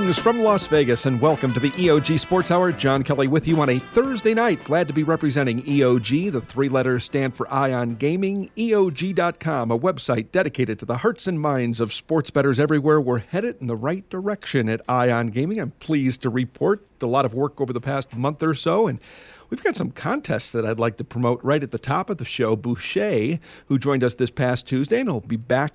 Greetings from Las Vegas and welcome to the EOG Sports Hour. John Kelly with you on a Thursday night. Glad to be representing EOG. The three letters stand for Ion Gaming. EOG.com, a website dedicated to the hearts and minds of sports bettors everywhere. We're headed in the right direction at Ion Gaming. I'm pleased to report a lot of work over the past month or so, and we've got some contests that I'd like to promote right at the top of the show. Boucher, who joined us this past Tuesday, and he'll be back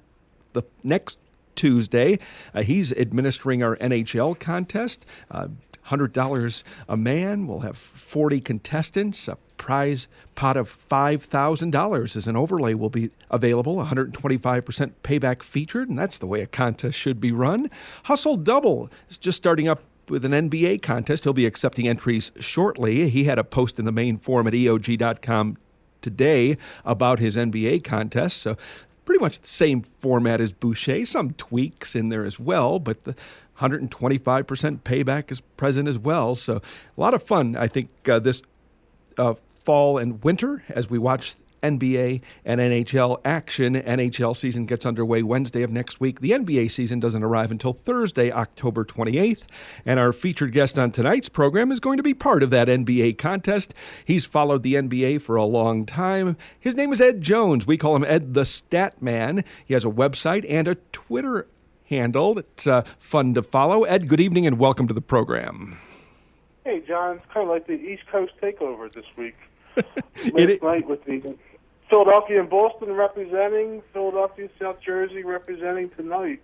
the next Tuesday. He's administering our NHL contest. $100 a man. We'll have 40 contestants. A prize pot of $5,000 as an overlay will be available. 125% payback featured, and that's the way a contest should be run. Hustle Double is just starting up with an NBA contest. He'll be accepting entries shortly. He had a post in the main forum at EOG.com today about his NBA contest. So pretty much the same format as Boucher, some tweaks in there as well, but the 125% payback is present as well. So a lot of fun, I think, this fall and winter as we watch NBA and NHL action. NHL season gets underway Wednesday of next week. The NBA season doesn't arrive until Thursday, October 28th. And our featured guest on tonight's program is going to be part of that NBA contest. He's followed the NBA for a long time. His name is Ed Jones. We call him EdTheStatMan. He has a website and a Twitter handle that's fun to follow. Ed, good evening and welcome to the program. Hey, John. It's kind of like the East Coast takeover this week. Last night with the Philadelphia and Boston representing, Philadelphia, South Jersey representing tonight.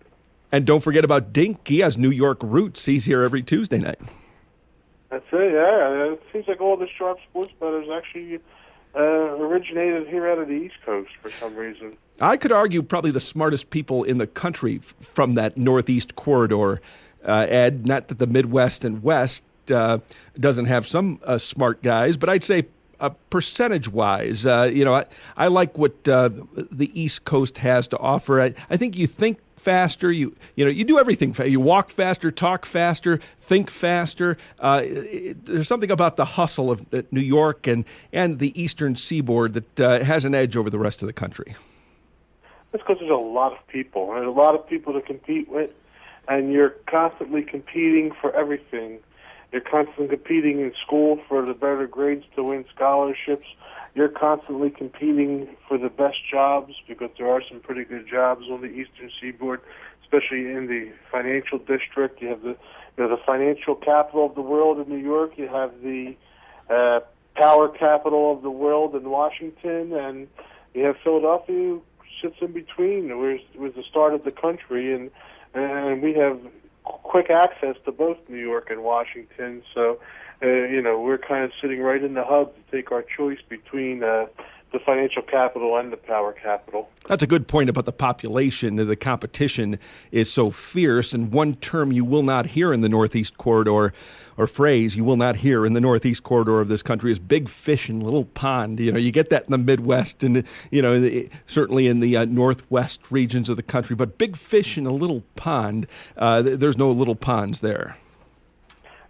And don't forget about Dink. He has New York roots. He's here every Tuesday night. That's it, yeah. It seems like all the sharp sports bettors actually originated here out of the East Coast for some reason. I could argue probably the smartest people in the country from that Northeast corridor, Ed. Not that the Midwest and West doesn't have some smart guys, but I'd say percentage-wise, I like what the East Coast has to offer. I think you think faster. You do everything. You walk faster, talk faster, think faster. There's something about the hustle of New York and the Eastern Seaboard that has an edge over the rest of the country. That's because there's a lot of people. There's a lot of people to compete with, and you're constantly competing for everything. You're constantly competing in school for the better grades to win scholarships. You're constantly competing for the best jobs because there are some pretty good jobs on the Eastern Seaboard, especially in the financial district. You have the financial capital of the world in New York. You have the power capital of the world in Washington, and you have Philadelphia, who sits in between. We're the start of the country, and we have quick access to both New York and Washington, so we're kind of sitting right in the hub to take our choice between the financial capital and the power capital. That's a good point about the population. The competition is so fierce, and one term you will not hear in the Northeast corridor, or phrase you will not hear in the Northeast corridor of this country, is big fish in little pond. You get that in the Midwest and certainly in the Northwest regions of the country, but big fish in a little pond, there's no little ponds there.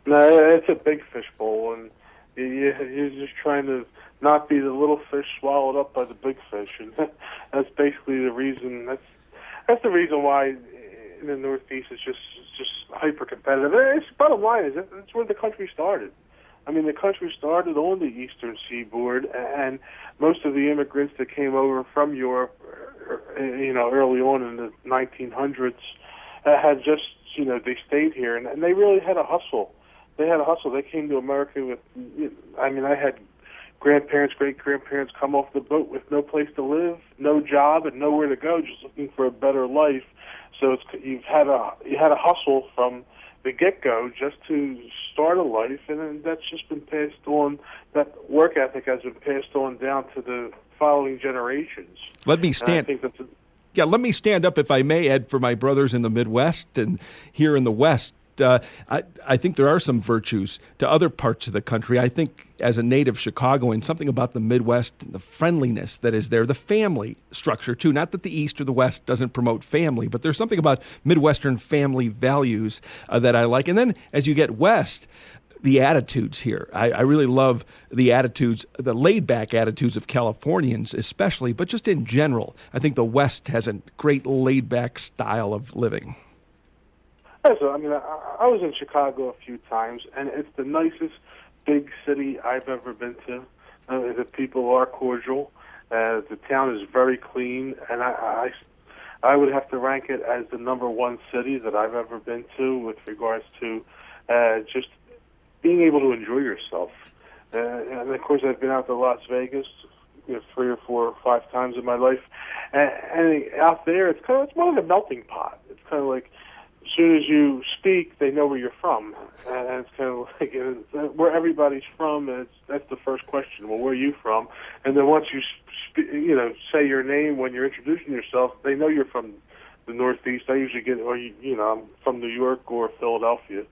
No, it's a big fish bowl, and you're just trying to not be the little fish swallowed up by the big fish, and that's basically the reason. That's the reason why in the Northeast it's just hyper competitive. Bottom line is that's where the country started. I mean, the country started on the Eastern Seaboard, and most of the immigrants that came over from Europe, early on in the 1900s, had just they stayed here, and they really had a hustle. They had a hustle. They came to America with, I had grandparents, great-grandparents come off the boat with no place to live, no job, and nowhere to go, just looking for a better life. So you had a hustle from the get-go just to start a life, and that's just been passed on. That work ethic has been passed on down to the following generations. Let me stand up, if I may, Ed, for my brothers in the Midwest and here in the West. I think there are some virtues to other parts of the country. I think as a native Chicagoan, something about the Midwest and the friendliness that is there, the family structure too. Not that the East or the West doesn't promote family, but there's something about Midwestern family values that I like. And then as you get west, the attitudes here. I really love the attitudes, the laid-back attitudes of Californians especially, but just in general. I think the West has a great laid-back style of living. So, I mean, I was in Chicago a few times, and it's the nicest big city I've ever been to. The people are cordial. The town is very clean, and I would have to rank it as the number one city that I've ever been to with regards to just being able to enjoy yourself. And of course, I've been out to Las Vegas, 3 or 4 or 5 times in my life, and out there, it's more like a melting pot. It's kind of like, as soon as you speak, they know where you're from, and it's kind of like where everybody's from. And that's the first question. Well, where are you from? And then once you say your name when you're introducing yourself, they know you're from the Northeast. I usually get, I'm from New York or Philadelphia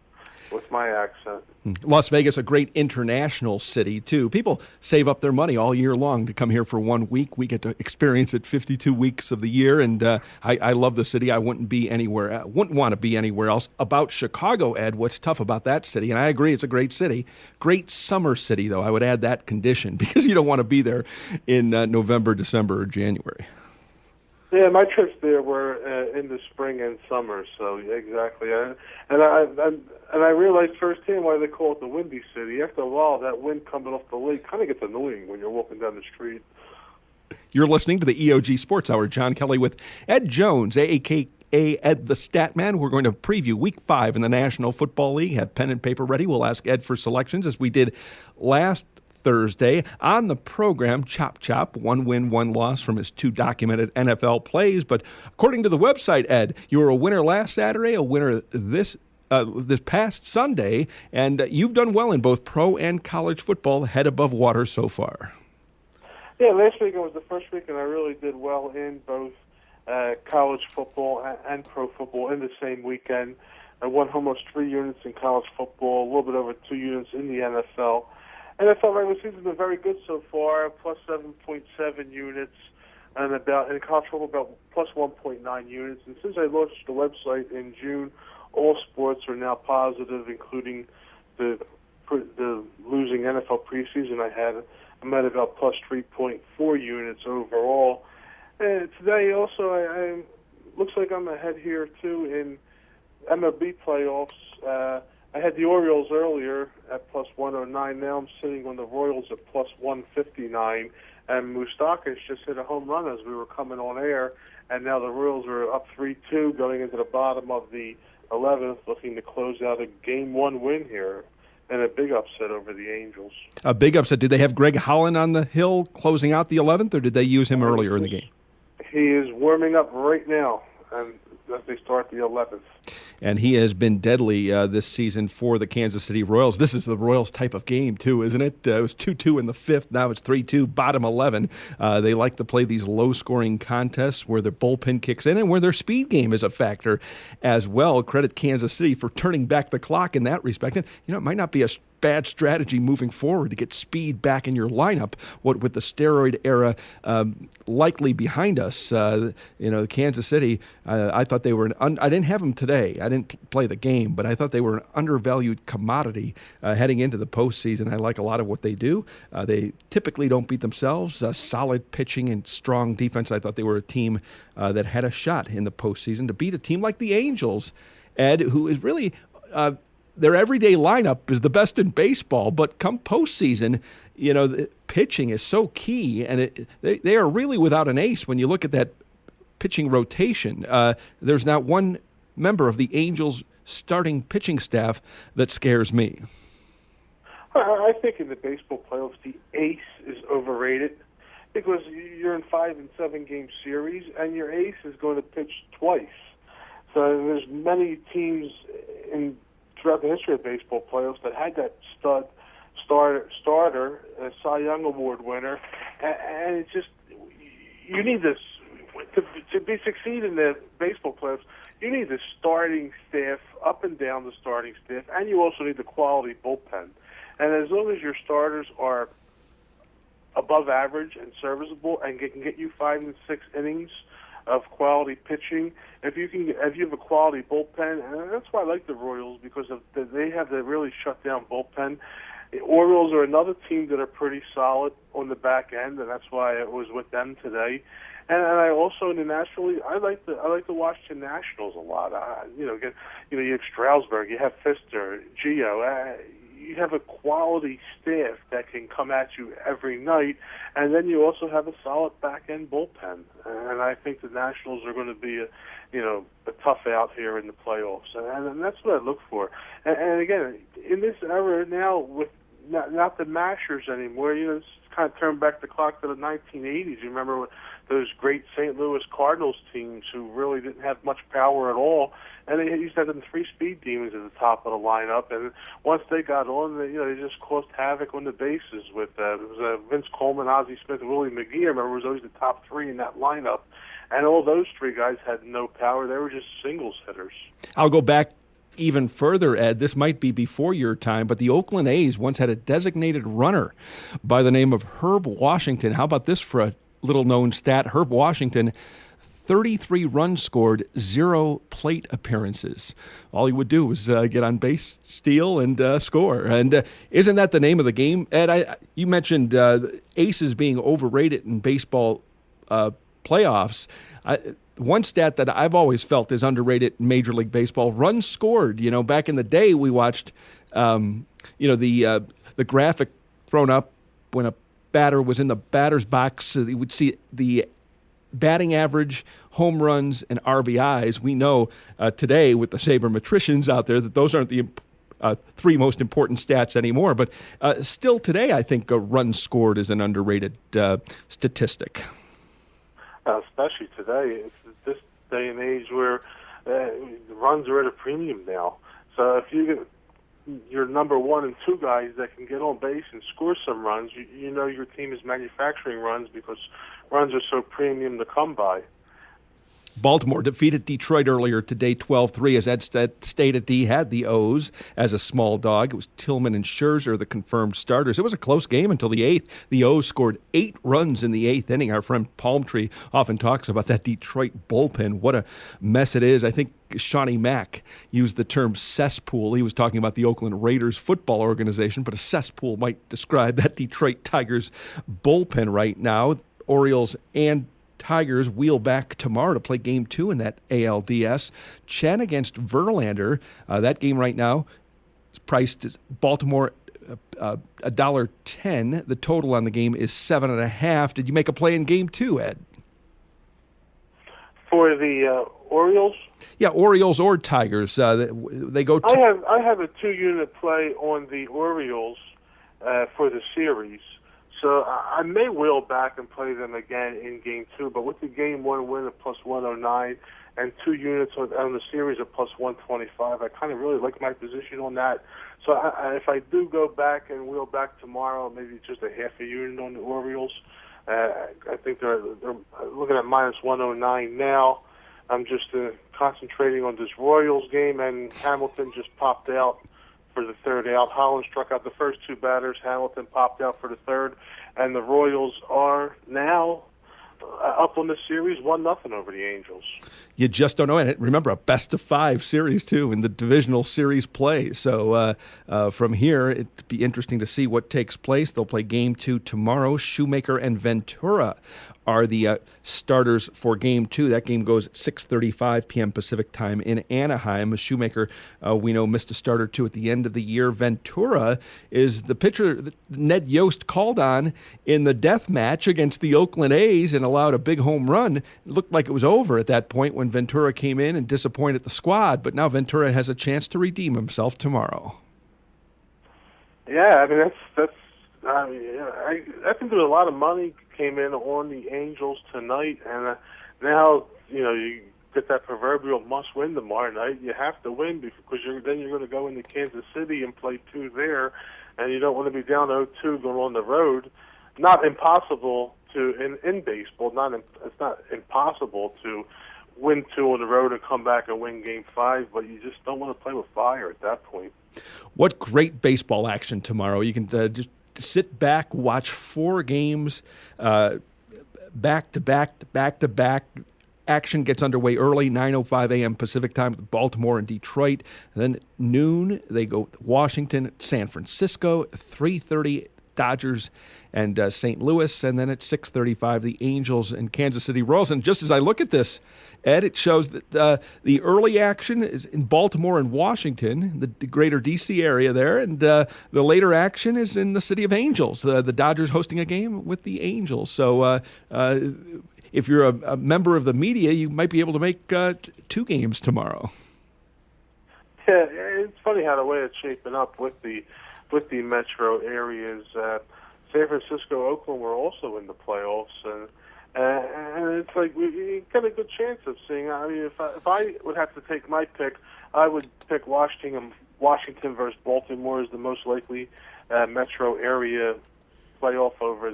with my accent. Las Vegas, a great international city, too. People save up their money all year long to come here for 1 week. We get to experience it 52 weeks of the year, and I love the city. I wouldn't want to be anywhere else. About Chicago, Ed, what's tough about that city, and I agree it's a great city, great summer city, though. I would add that condition, because you don't want to be there in November, December, or January. Yeah, my trips there were in the spring and summer, so exactly. And I realized firsthand why they call it the Windy City. After a while, that wind coming off the lake kind of gets annoying when you're walking down the street. You're listening to the EOG Sports Hour. John Kelly with Ed Jones, a.k.a. Ed the Statman. We're going to preview Week 5 in the National Football League. Have pen and paper ready. We'll ask Ed for selections as we did last Thursday. On the program, Chop Chop, 1 win, 1 loss from his 2 documented NFL plays. But according to the website, Ed, you were a winner last Saturday, a winner this past Sunday, and you've done well in both pro and college football, head above water so far. Yeah, last week was the first week, and I really did well in both college football and pro football in the same weekend. I won almost 3 units in college football, a little bit over 2 units in the NFL. And I felt regular season's been very good so far, plus 7.7 units, and in college football about plus 1.9 units. And since I launched the website in June, all sports are now positive, including the losing NFL preseason I'm at about plus 3.4 units overall. And today also, I looks like I'm ahead here too in MLB playoffs. I had the Orioles earlier at plus 109. Now I'm sitting on the Royals at plus 159. And Moustakas just hit a home run as we were coming on air. And now the Royals are up 3-2 going into the bottom of the 11th, looking to close out a Game 1 win here. And a big upset over the Angels. A big upset. Did they have Greg Holland on the hill closing out the 11th, or did they use him earlier in the game? He is warming up right now, and as they start the 11th. And he has been deadly this season for the Kansas City Royals. This is the Royals type of game, too, isn't it? It was 2-2 in the 5th. Now it's 3-2, bottom 11. They like to play these low-scoring contests where their bullpen kicks in and where their speed game is a factor as well. Credit Kansas City for turning back the clock in that respect. And, it might not be a bad strategy moving forward to get speed back in your lineup. What with the steroid era likely behind us, Kansas City, I thought they were I didn't have them today. I didn't play the game, but I thought they were an undervalued commodity heading into the postseason. I like a lot of what they do. They typically don't beat themselves. Solid pitching and strong defense. I thought they were a team that had a shot in the postseason to beat a team like the Angels, Ed, who is really their everyday lineup is the best in baseball, but come postseason, the pitching is so key, and they are really without an ace when you look at that pitching rotation. There's not one member of the Angels' starting pitching staff that scares me. I think in the baseball playoffs, the ace is overrated because you're in 5 and 7 game series, and your ace is going to pitch twice. So there's many teams throughout the history of baseball playoffs that had that starter, a Cy Young Award winner, and it's just you need this to succeed in the baseball playoffs. You need the starting staff up and down the starting staff, and you also need the quality bullpen. And as long as your starters are above average and serviceable and can get you 5 and 6 innings of quality pitching, if you have a quality bullpen, and that's why I like the Royals, because they have the really shut down bullpen. The Orioles are another team that are pretty solid on the back end, and that's why it was with them today. And I also in the National League, I like to watch the Nationals a lot. You have Strasburg, you have Pfister, Gio. You have a quality staff that can come at you every night, and then you also have a solid back-end bullpen. And I think the Nationals are going to be a tough out here in the playoffs, and that's what I look for. And again, in this era now, with not the mashers anymore, it's kind of turned back the clock to the 1980s. You remember those great St. Louis Cardinals teams who really didn't have much power at all, and they used to have them three speed demons at the top of the lineup. And once they got on, they just caused havoc on the bases. With it was Vince Coleman, Ozzie Smith, and Willie McGee. I remember it was always the top three in that lineup, and all those three guys had no power. They were just singles hitters. I'll go back even further, Ed. This might be before your time, but the Oakland A's once had a designated runner by the name of Herb Washington. How about this for a little-known stat? Herb Washington, 33 runs scored, 0 plate appearances. All he would do was get on base, steal, and score. And isn't that the name of the game? Ed, you mentioned aces being overrated in baseball playoffs. One stat that I've always felt is underrated in Major League Baseball: runs scored. Back in the day, we watched, the graphic thrown up when a batter was in the batter's box. So you would see the batting average, home runs, and RBIs. We know today with the sabermetricians out there that those aren't the three most important stats anymore. But still today, I think runs scored is an underrated statistic. Especially today, it's this day and age where runs are at a premium now. So if you're number one and two guys that can get on base and score some runs, you know your team is manufacturing runs because runs are so premium to come by. Baltimore defeated Detroit earlier today, 12-3, as Ed stated. He had the O's as a small dog. It was Tillman and Scherzer, the confirmed starters. It was a close game until the eighth. The O's scored 8 runs in the eighth inning. Our friend Palmtree often talks about that Detroit bullpen. What a mess it is. I think Shawnee Mack used the term cesspool. He was talking about the Oakland Raiders football organization, but a cesspool might describe that Detroit Tigers bullpen right now. Orioles and Tigers wheel back tomorrow to play Game 2 in that ALDS. Chen against Verlander. That game right now is priced as Baltimore $1.10. The total on the game is 7.5. Did you make a play in Game 2, Ed? For the Orioles? Yeah, Orioles or Tigers. They go. I have a 2-unit play on the Orioles for the series. So I may wheel back and play them again in Game 2, but with the Game 1 win at plus 109 and 2 units on the series at plus 125, I kind of really like my position on that. So if I do go back and wheel back tomorrow, maybe just a half a unit on the Orioles. I think they're looking at minus 109 now. I'm just concentrating on this Royals game, and Hamilton just popped out for the third out. Holland struck out the first 2 batters. Hamilton popped out for the third, and the Royals are now up on the series 1-0 over the Angels. You just don't know. And remember, a best-of-5 series, too, in the divisional series play. So from here, it'd be interesting to see what takes place. They'll play Game 2 tomorrow. Shoemaker and Ventura are the starters for Game 2. That game goes at 6:35 p.m. Pacific time in Anaheim. Shoemaker, we know, missed a start or two at the end of the year. Ventura is the pitcher that Ned Yost called on in the death match against the Oakland A's and allowed a big home run. It looked like it was over at that point when Ventura came in and disappointed the squad, but now Ventura has a chance to redeem himself tomorrow. Yeah, I mean, I think there's a lot of money came in on the Angels tonight, and now you get that proverbial must-win tomorrow night. You have to win because then you're going to go into Kansas City and play 2 there, and you don't want to be down 0-2 going on the road. Not impossible to in baseball. It's not impossible to win 2 on the road and come back and win Game 5, but you just don't want to play with fire at that point. What great baseball action tomorrow! You can just sit back, watch 4 games back to back to back to back. action gets underway early, 9:05 a.m. Pacific time with Baltimore and Detroit. And then at noon, they go Washington, San Francisco, 3:30 Dodgers and St. Louis, and then at 6:35 the Angels and Kansas City Royals. And just as I look at this, Ed, it shows that the early action is in Baltimore and Washington, the greater D.C. area there, and the later action is in the city of Angels, the Dodgers hosting a game with the Angels. So if you're a member of the media, you might be able to make 2 games tomorrow. Yeah, it's funny how the way it's shaping up with the metro areas. San Francisco, Oakland were also in the playoffs, and it's like we got a good chance of seeing. I mean, if I would have to take my pick, I would pick Washington versus Baltimore as the most likely metro area playoff over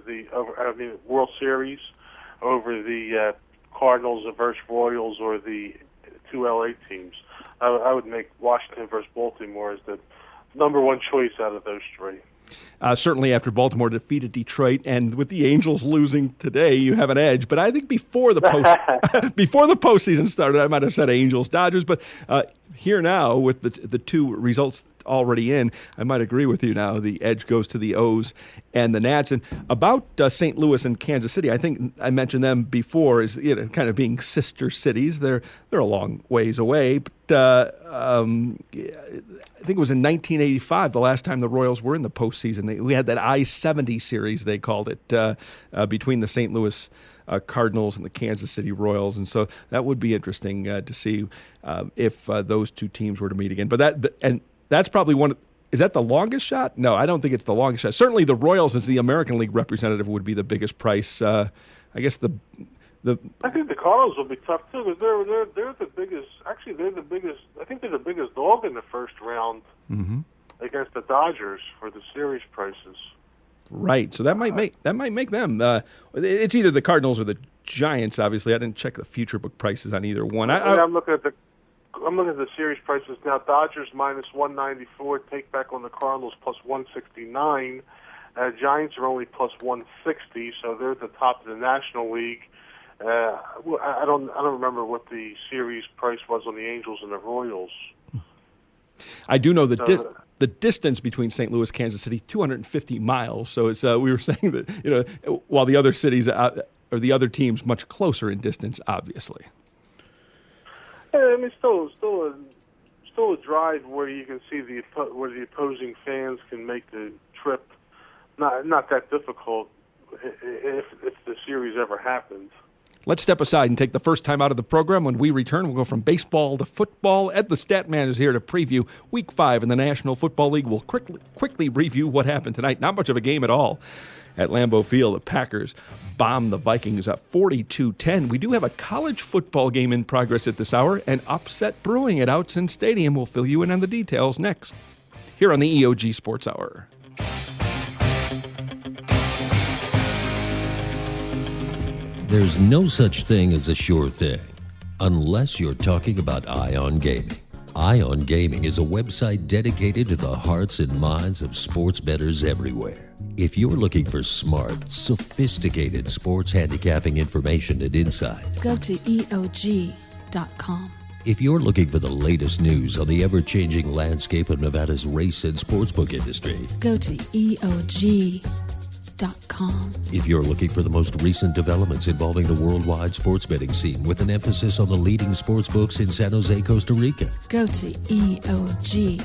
World Series over the Cardinals versus Royals or the 2 LA teams. I would make Washington versus Baltimore as the number one choice out of those 3. Certainly after Baltimore defeated Detroit, and with the Angels losing today, you have an edge. But I think before the postseason started, I might have said Angels, Dodgers. But here now, with the 2 results already in, I might agree with you now. The edge goes to the O's and the Nats. And about St. Louis and Kansas City, I think I mentioned them before as kind of being sister cities. They're a long ways away, but I think it was in 1985 the last time the Royals were in the postseason. We had that I-70 series, they called it, between the St. Louis Cardinals and the Kansas City Royals, and so that would be interesting to see if those 2 teams were to meet again. But that's probably one. Is that the longest shot? No, I don't think it's the longest shot. Certainly, the Royals as the American League representative would be the biggest price. I guess I think the Cardinals will be tough too because they're the biggest. Actually, they're the biggest. I think they're the biggest dog in the first round against the Dodgers for the series prices. Right. So that might make them. It's either the Cardinals or the Giants. Obviously, I didn't check the future book prices on either one. I'm looking at the series prices now. Dodgers -194. Take back on the Cardinals +169. Giants are only +160, so they're at the top of the National League. I don't remember what the series price was on the Angels and the Royals. I do know the distance between St. Louis, Kansas City, 250 miles. So it's we were saying that while the other cities or the other teams much closer in distance, obviously. I mean, still a drive where you can see where the opposing fans can make the trip. Not that difficult if the series ever happens. Let's step aside and take the first time out of the program. When we return, we'll go from baseball to football. EdTheStatMan is here to preview Week 5 in the National Football League. We'll quickly review what happened tonight. Not much of a game at all at Lambeau Field. The Packers bombed the Vikings up 42-10. We do have a college football game in progress at this hour, and upset brewing at Outson Stadium. We'll fill you in on the details next, here on the EOG Sports Hour. There's no such thing as a sure thing, unless you're talking about Ion Gaming. Ion Gaming is a website dedicated to the hearts and minds of sports bettors everywhere. If you're looking for smart, sophisticated sports handicapping information and insight, go to EOG.com. If you're looking for the latest news on the ever-changing landscape of Nevada's race and sportsbook industry, go to EOG.com. If you're looking for the most recent developments involving the worldwide sports betting scene with an emphasis on the leading sports books in San Jose, Costa Rica, go to EOG.com.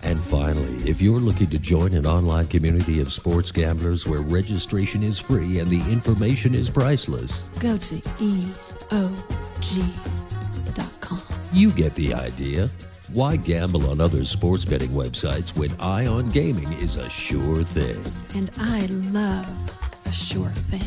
And finally, if you're looking to join an online community of sports gamblers where registration is free and the information is priceless, go to EOG.com. You get the idea. Why gamble on other sports betting websites when Ion Gaming is a sure thing? And I love a sure thing.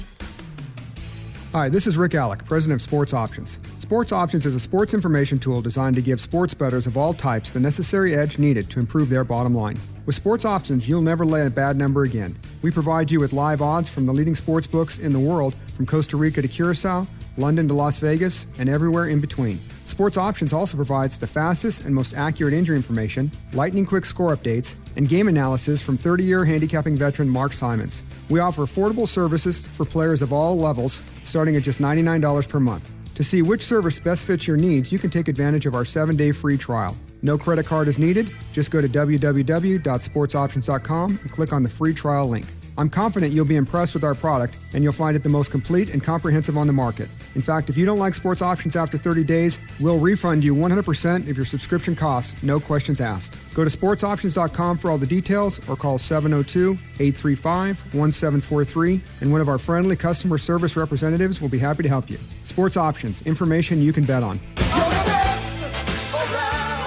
Hi, this is Rick Alec, president of Sports Options. Sports Options is a sports information tool designed to give sports bettors of all types the necessary edge needed to improve their bottom line. With Sports Options, you'll never lay a bad number again. We provide you with live odds from the leading sports books in the world, from Costa Rica to Curacao, London to Las Vegas, and everywhere in between. Sports Options also provides the fastest and most accurate injury information, lightning-quick score updates, and game analysis from 30-year handicapping veteran Mark Simons. We offer affordable services for players of all levels, starting at just $99 per month. To see which service best fits your needs, you can take advantage of our 7-day free trial. No credit card is needed. Just go to www.sportsoptions.com and click on the free trial link. I'm confident you'll be impressed with our product, and you'll find it the most complete and comprehensive on the market. In fact, if you don't like sports options after 30 days, we'll refund you 100% of your subscription costs, no questions asked. Go to sportsoptions.com for all the details or call 702-835-1743, and one of our friendly customer service representatives will be happy to help you. Sports Options, information you can bet on.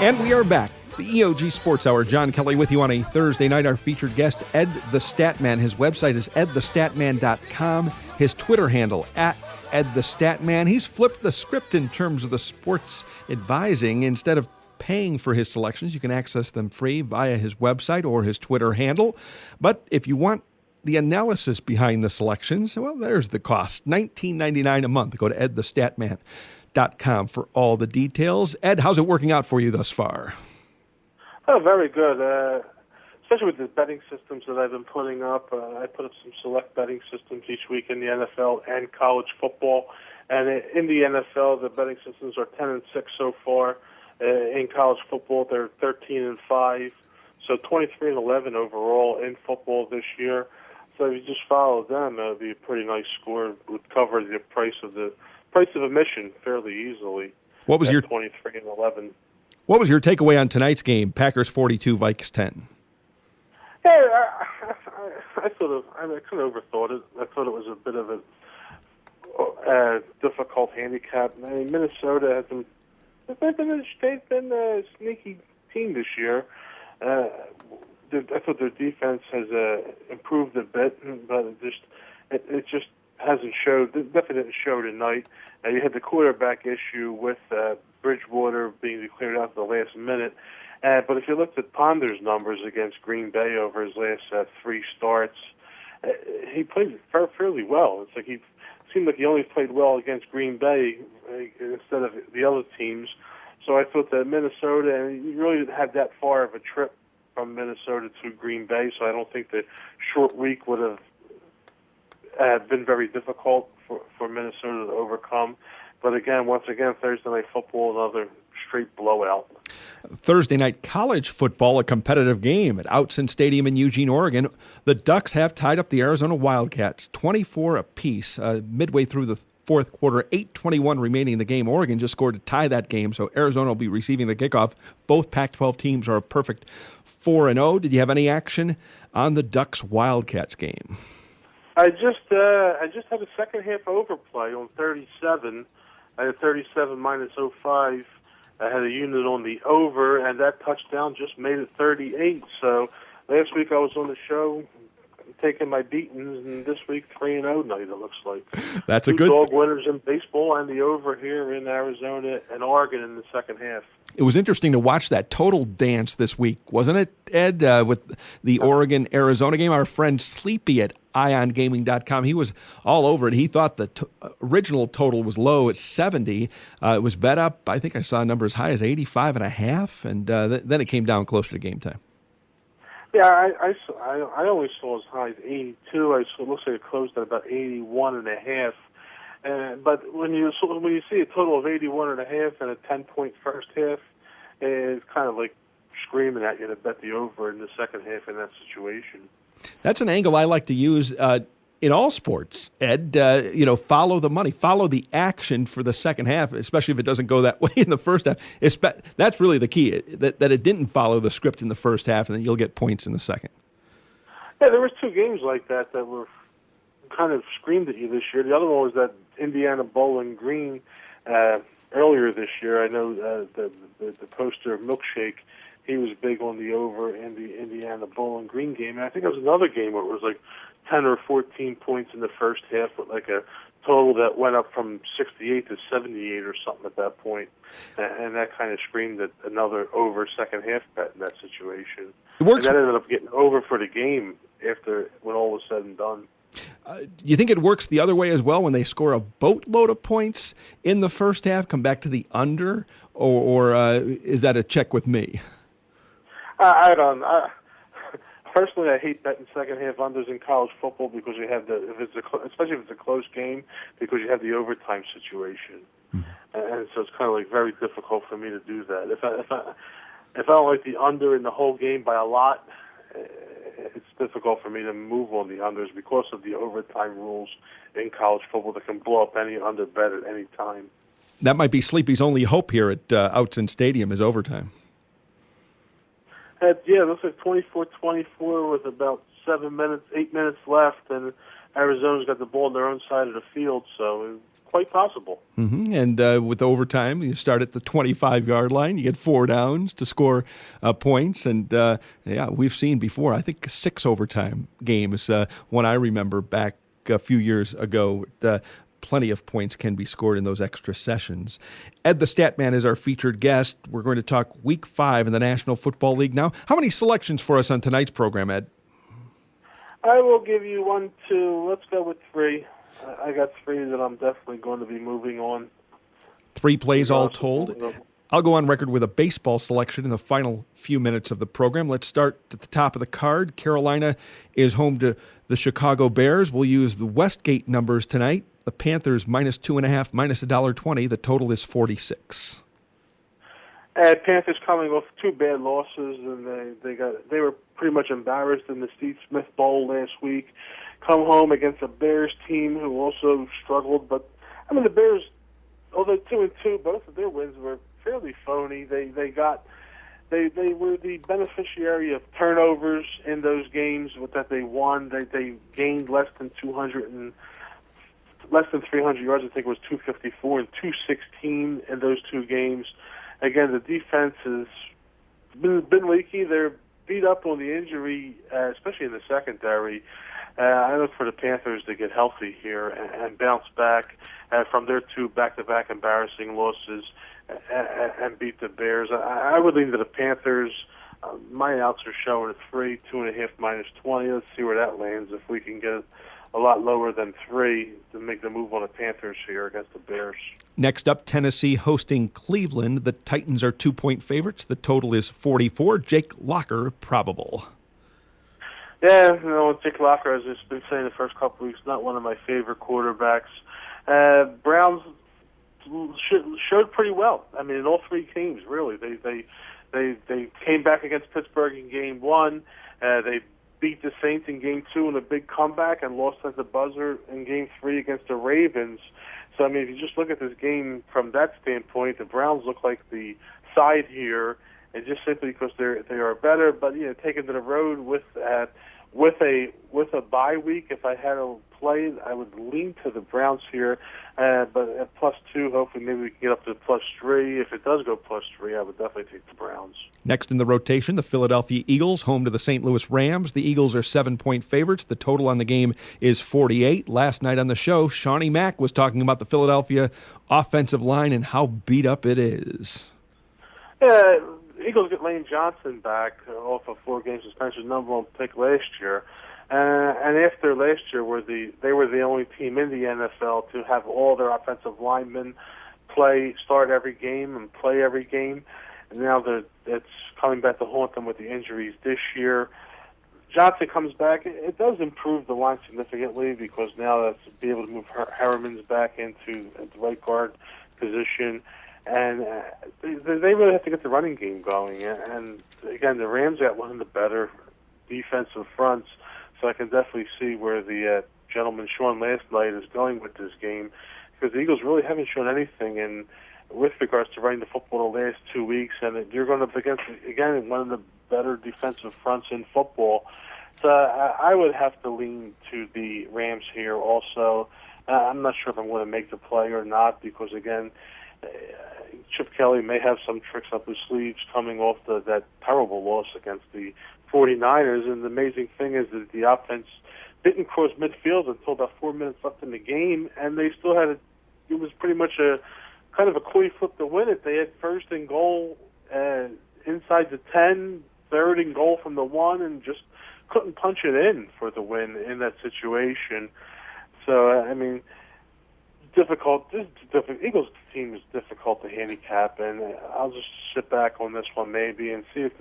And we are back. The EOG Sports Hour. John Kelly with you on a Thursday night. Our featured guest, EdTheStatMan. His website is EdTheStatMan.com. His Twitter handle, @EdTheStatMan. He's flipped the script in terms of the sports advising. Instead of paying for his selections, you can access them free via his website or his Twitter handle. But if you want the analysis behind the selections, well, there's the cost. $19.99 a month. Go to EdTheStatMan.com for all the details. Ed, how's it working out for you thus far? Oh, very good. Especially with the betting systems that I've been putting up. I put up some select betting systems each week in the NFL and college football. And in the NFL, the betting systems are 10-6 so far. In college football, they're 13-5. So 23-11 overall in football this year. So if you just follow them, that would be a pretty nice score. It would cover the price of admission fairly easily. What was your 23-11? What was your takeaway on tonight's game? Packers 42, Vikings 10. Yeah, I kind of overthought it. I thought it was a bit of a difficult handicap. I mean, Minnesota has they've been a sneaky team this year. I thought their defense has improved a bit, but it just hasn't showed. It definitely didn't show tonight. You had the quarterback issue with Bridgewater being declared out at the last minute. But if you looked at Ponder's numbers against Green Bay over his last 3 starts, he played fairly well. It's like he seemed like he only played well against Green Bay instead of the other teams. So I thought that Minnesota, and you really didn't have that far of a trip from Minnesota to Green Bay, so I don't think the short week would have been very difficult for Minnesota to overcome. But once again, Thursday Night Football, another straight blowout. Thursday night college football, a competitive game at Outson Stadium in Eugene, Oregon. The Ducks have tied up the Arizona Wildcats, 24 apiece, midway through the fourth quarter, 8:21 remaining in the game. Oregon just scored to tie that game, so Arizona will be receiving the kickoff. Both Pac-12 teams are a perfect 4-0. Did you have any action on the Ducks Wildcats game? I just had a second half overplay on 37. I had 37 minus 05. I had a unit on the over, and that touchdown just made it 38. So last week I was on the show taking my beatings, and this week 3-0 night, it looks like. That's a Two good dog winners in baseball and the over here in Arizona and Oregon in the second half. It was interesting to watch that total dance this week, wasn't it, Ed, with the Oregon-Arizona game? Our friend Sleepy at IonGaming.com, he was all over it. He thought the original total was low at 70. It was bet up, I think I saw a number as high as 85.5, and then it came down closer to game time. Yeah, I only saw as high as 82. It looks like it closed at about 81.5. But when you see a total of 81.5 and a 10-point first half, it's kind of like screaming at you to bet the over in the second half in that situation. That's an angle I like to use in all sports, Ed. Follow the money, follow the action for the second half, especially if it doesn't go that way in the first half. That's really the key, that it didn't follow the script in the first half, and then you'll get points in the second. Yeah, there was 2 games like that were kind of screamed at you this year. The other one was that Indiana Bowling Green earlier this year. I know the poster of Milkshake, he was big on the over in the Indiana Bowling Green game. And I think it was another game where it was like 10 or 14 points in the first half with like a total that went up from 68 to 78 or something at that point. And that kind of screamed at another over second half bet in that situation. It works. And that ended up getting over for the game when all was said and done. Do you think it works the other way as well when they score a boatload of points in the first half, come back to the under, or is that a check with me? I don't. Personally, I hate betting second half unders in college football because you have especially if it's a close game, because you have the overtime situation. And so it's kind of like very difficult for me to do that. If I don't like the under in the whole game by a lot, it's difficult for me to move on the unders because of the overtime rules in college football that can blow up any under bet at any time. That might be Sleepy's only hope here at Outson Stadium is overtime. Yeah, it looks like 24-24 with about 8 minutes left, and Arizona's got the ball on their own side of the field, so it's quite possible. Mm-hmm. And with overtime, you start at the 25-yard line. You get 4 downs to score points. And, we've seen before, I think 6 overtime games. One I remember back a few years ago, plenty of points can be scored in those extra sessions. Ed the Statman is our featured guest. We're going to talk Week 5 in the National Football League now. How many selections for us on tonight's program, Ed? I will give you 1, 2. Let's go with 3. I got 3 that I'm definitely going to be moving on. 3 plays all told. I'll go on record with a baseball selection in the final few minutes of the program. Let's start at the top of the card. Carolina is home to the Chicago Bears. We'll use the Westgate numbers tonight. The Panthers -2.5, -$1.20. The total is 46. Panthers coming off 2 bad losses, and they were pretty much embarrassed in the Steve Smith Bowl last week. Come home against a Bears team who also struggled, but I mean the Bears, although 2-2, both of their wins were fairly phony. They were the beneficiary of turnovers in those games that they won. They gained less than 300 yards. I think it was 254 and 216 in those 2 games. Again, the defense has been leaky. They're beat up on the injury, especially in the secondary. I look for the Panthers to get healthy here and bounce back from their 2 back-to-back embarrassing losses and beat the Bears. I would lean to the Panthers. My outs are showing at 3, 2.5 -20. Let's see where that lands. If we can get a lot lower than 3 to make the move on the Panthers here against the Bears. Next up, Tennessee hosting Cleveland. The Titans are 2-point favorites. The total is 44. Jake Locker probable. Yeah, Jake Locker, as I've been saying the first couple of weeks, not one of my favorite quarterbacks. Browns showed pretty well. I mean, in all 3 games, really. They came back against Pittsburgh in Game 1. They beat the Saints in Game 2 in a big comeback and lost at the buzzer in Game 3 against the Ravens. So, I mean, if you just look at this game from that standpoint, the Browns look like the side here, and just simply because they are better. But taking to the road with a bye week, if I had to play, I would lean to the Browns here. But at +2, hopefully maybe we can get up to +3. If it does go +3, I would definitely take the Browns. Next in the rotation, the Philadelphia Eagles, home to the St. Louis Rams. The Eagles are 7-point favorites. The total on the game is 48. Last night on the show, Shawnee Mack was talking about the Philadelphia offensive line and how beat up it is. Yeah, Eagles get Lane Johnson back off a 4-game suspension, #1 pick last year. And after last year, they were the only team in the NFL to have all their offensive linemen start every game and play every game. And now it's coming back to haunt them with the injuries this year. Johnson comes back. It does improve the line significantly because now that's be able to move Harriman's back into the right guard position. And they really have to get the running game going. And again, the Rams got one of the better defensive fronts, so I can definitely see where the gentleman Sean last night is going with this game, because the Eagles really haven't shown anything with regards to running the football the last 2 weeks, and you're going up against, again, one of the better defensive fronts in football. So I would have to lean to the Rams here also. I'm not sure if I'm going to make the play or not, because, again, Chip Kelly may have some tricks up his sleeves coming off that terrible loss against the 49ers. And the amazing thing is that the offense didn't cross midfield until about 4 minutes left in the game, and they still had it was pretty much a kind of a coin flip to win it. They had 1st and goal inside the 10, 3rd and goal from the 1, and just couldn't punch it in for the win in that situation. So, I mean, difficult. This Eagles team is difficult to handicap, and I'll just sit back on this one maybe and see if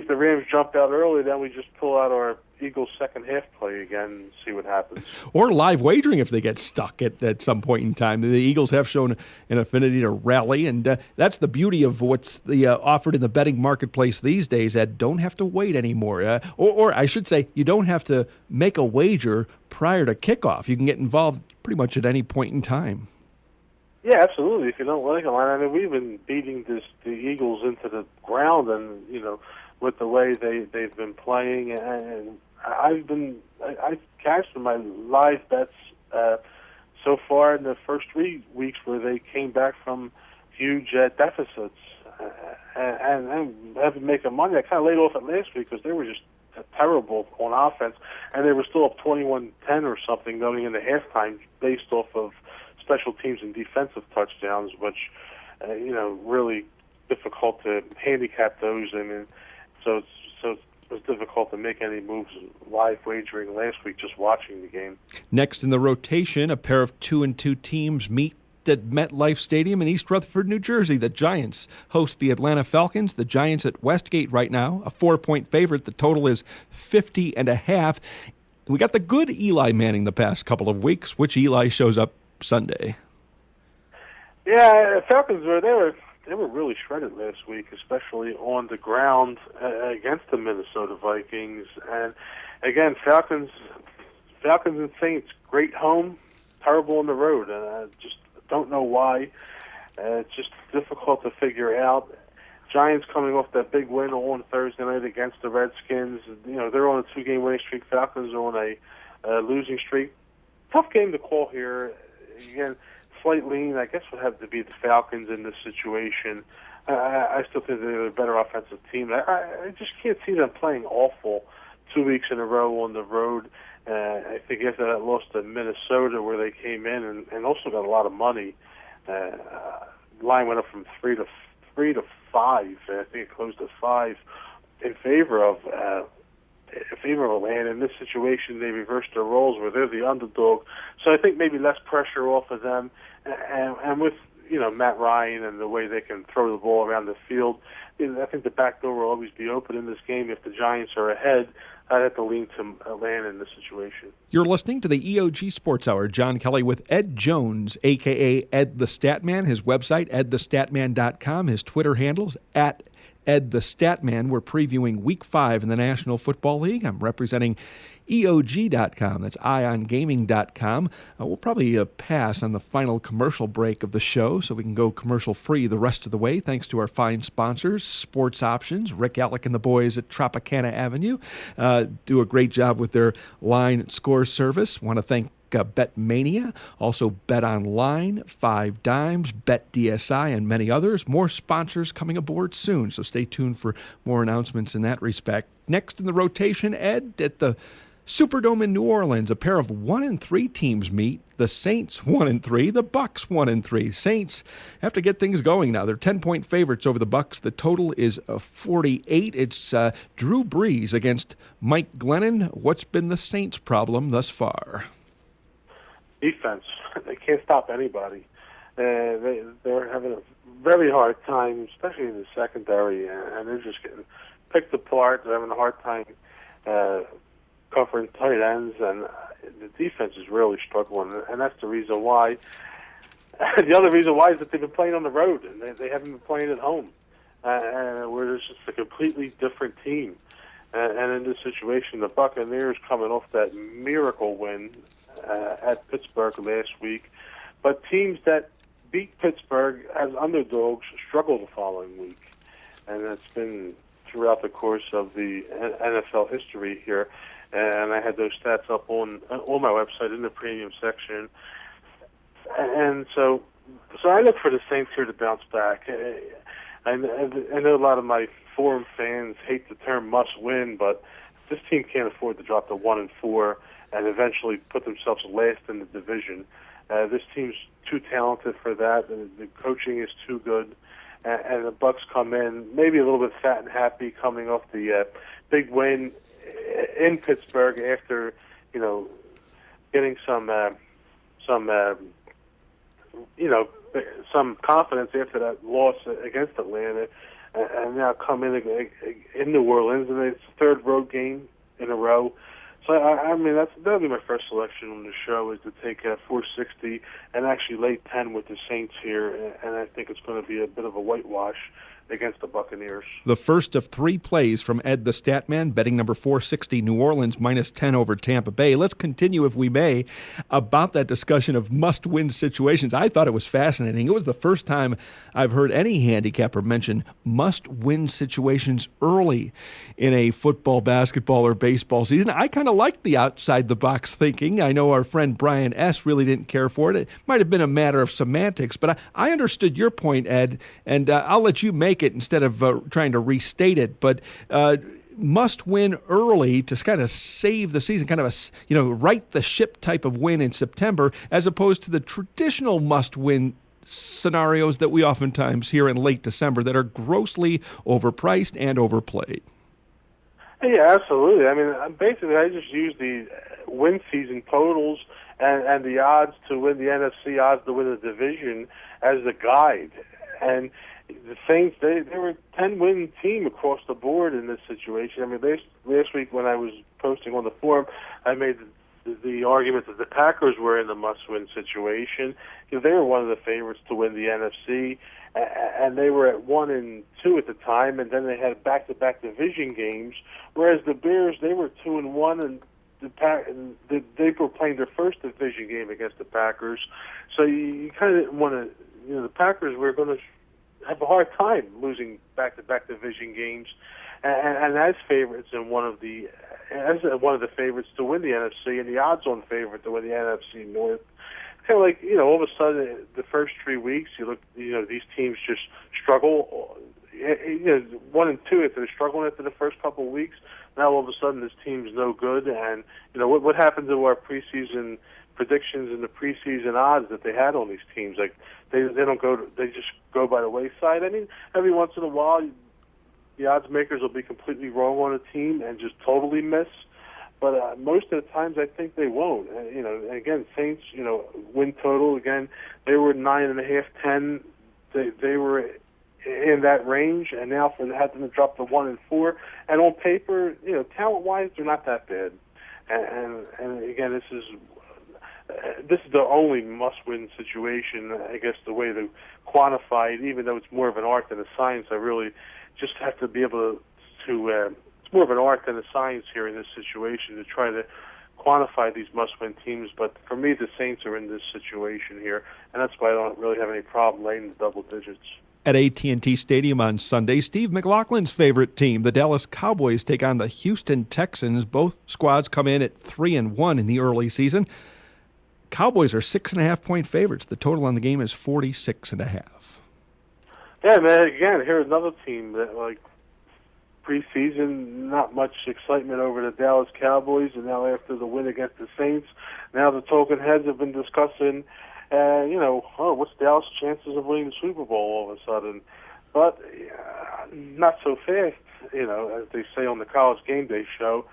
the Rams jump out early. Then we just pull out our Eagles second half play again and see what happens. Or live wagering if they get stuck at some point in time. The Eagles have shown an affinity to rally, and that's the beauty of what's offered in the betting marketplace these days, Ed. Don't have to wait anymore. Or I should say, you don't have to make a wager prior to kickoff. You can get involved pretty much at any point in time. Yeah, absolutely. If you don't like them, I mean, we've been beating the Eagles into the ground, and with the way they've been playing, and I've cashed my live bets so far in the first 3 weeks where they came back from huge deficits and have been making money. I kind of laid off it last week because they were just terrible on offense, and they were still up 21-10 or something going into halftime based off of special teams and defensive touchdowns, which really difficult to handicap those. I mean, so it was difficult to make any moves live wagering last week just watching the game. Next in the rotation, a pair of 2-2 teams meet at MetLife Stadium in East Rutherford, New Jersey. The Giants host the Atlanta Falcons. The Giants at Westgate right now, a 4-point favorite. The total is 50.5. We got the good Eli Manning the past couple of weeks. Which Eli shows up Sunday? Yeah, Falcons they were really shredded last week, especially on the ground against the Minnesota Vikings. And again, Falcons and Saints, great home, terrible on the road. And I just don't know why. It's just difficult to figure out. Giants coming off that big win on Thursday night against the Redskins. They're on a 2-game winning streak. Falcons are on a losing streak. Tough game to call here. Again, slight lean, I guess, would have to be the Falcons in this situation. I still think they're a better offensive team. I just can't see them playing awful 2 weeks in a row on the road. I think after that loss to Minnesota, where they came in and also got a lot of money, line went up from 3 to 5. I think it closed at 5 in favor of Atlanta. In this situation, they reversed their roles where they're the underdog. So I think maybe less pressure off of them, and with Matt Ryan and the way they can throw the ball around the field, I think the back door will always be open in this game. If the Giants are ahead, I'd have to lean to Atlanta in this situation. You're listening to the EOG Sports Hour. John Kelly with Ed Jones, a.k.a. EdTheStatMan. His website, EdTheStatMan.com. His Twitter handles, @EdTheStatMan. We're previewing Week 5 in the National Football League. I'm representing EOG.com. That's IONGaming.com. We'll probably pass on the final commercial break of the show so we can go commercial-free the rest of the way, thanks to our fine sponsors, Sports Options, Rick Alec and the boys at Tropicana Avenue. Do a great job with their line score service. Want to thank BetMania, also Bet Online, 5 Dimes, BetDSI, and many others. More sponsors coming aboard soon, so stay tuned for more announcements in that respect. Next in the rotation, Ed, at the Superdome in New Orleans, a pair of 1-3 teams meet. The Saints 1-3, the Bucks 1-3. Saints have to get things going now. They're 10-point favorites over the Bucks. The total is 48. It's Drew Brees against Mike Glennon. What's been the Saints' problem thus far? Defense. They can't stop anybody. They're having a very hard time, especially in the secondary, and they're just getting picked apart. They're having a hard time covering tight ends, and the defense is really struggling, and that's the reason why. The other reason why is that they've been playing on the road, and they haven't been playing at home, where there's just a completely different team. And in this situation, the Buccaneers coming off that miracle win at Pittsburgh last week, but teams that beat Pittsburgh as underdogs struggle the following week, and it's been throughout the course of the NFL history here. And I had those stats up on my website in the premium section, and so I look for the Saints here to bounce back. I know a lot of my forum fans hate the term "must win," but this team can't afford to drop to 1-4 and eventually put themselves last in the division. This team's too talented for that. The coaching is too good, and the Bucks come in maybe a little bit fat and happy, coming off the big win in Pittsburgh after getting some confidence after that loss against Atlanta, and now come in New Orleans, and it's the third road game in a row. So, I mean, that'll be my first selection on the show, is to take 460 and actually lay 10 with the Saints here, and I think it's going to be a bit of a whitewash against the Buccaneers. The first of three plays from Ed the Statman, betting number 460, New Orleans minus 10 over Tampa Bay. Let's continue, if we may, about that discussion of must-win situations. I thought it was fascinating. It was the first time I've heard any handicapper mention must-win situations early in a football, basketball, or baseball season. I kind of liked the outside-the-box thinking. I know our friend Brian S. really didn't care for it. It might have been a matter of semantics, but I understood your point, Ed, and I'll let you make it instead of trying to restate it. But must win early to kind of save the season, kind of a right the ship type of win in September, as opposed to the traditional must win scenarios that we oftentimes hear in late December that are grossly overpriced and overplayed. Yeah, absolutely. I mean, basically, I just use the win season totals and the odds to win the NFC, odds to win the division as a guide. And the Saints, they were a 10-win team across the board in this situation. I mean, last week when I was posting on the forum, I made the argument that the Packers were in the must-win situation. They were one of the favorites to win the NFC, and they were at 1-2 at the time, and then they had back-to-back division games, whereas the Bears, they were 2-1, and they were playing their first division game against the Packers. So you kind of want to, the Packers were going to have a hard time losing back-to-back division games, and as favorites in one of the favorites to win the NFC, and the odds-on favorite to win the NFC North. Kind of like, all of a sudden, the first 3 weeks, you look, these teams just struggle. 1-2, if they're struggling after the first couple of weeks, now all of a sudden this team's no good. And what happened to our preseason predictions and the preseason odds that they had on these teams? Like they just go by the wayside. I mean, every once in a while, the odds makers will be completely wrong on a team and just totally miss. But most of the times, I think they won't. And again, Saints, win total, again, they were 9.5, 10. They were in that range, and now for had them to drop to 1-4. And on paper, talent-wise, they're not that bad. And again, this is the only must-win situation, I guess, the way to quantify it, even though it's more of an art than a science. I really just have to be able to it's more of an art than a science here in this situation to try to quantify these must-win teams. But for me, the Saints are in this situation here, and that's why I don't really have any problem laying the double digits. At AT&T Stadium on Sunday, Steve McLaughlin's favorite team, the Dallas Cowboys, take on the Houston Texans. Both squads come in at 3-1 in the early season. Cowboys are 6.5-point favorites. The total on the game is 46.5. Yeah, man. Again, here's another team that, like, preseason, not much excitement over the Dallas Cowboys, and now after the win against the Saints, now the talking heads have been discussing, what's Dallas' chances of winning the Super Bowl all of a sudden? But not so fast, as they say on the College Game Day show.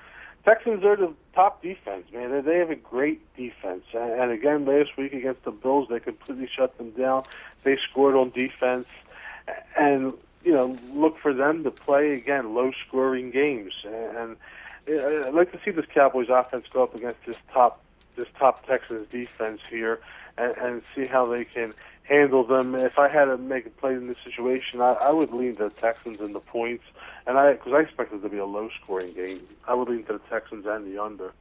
Texans are the top defense, man. They have a great defense. And again, last week against the Bills, they completely shut them down. They scored on defense. And, look for them to play, again, low-scoring games. And I'd like to see this Cowboys offense go up against this top Texans defense here and see how they can handle them. If I had to make a play in this situation, I would lean to the Texans and the points, because I expect it to be a low-scoring game. I would lean to the Texans and the under.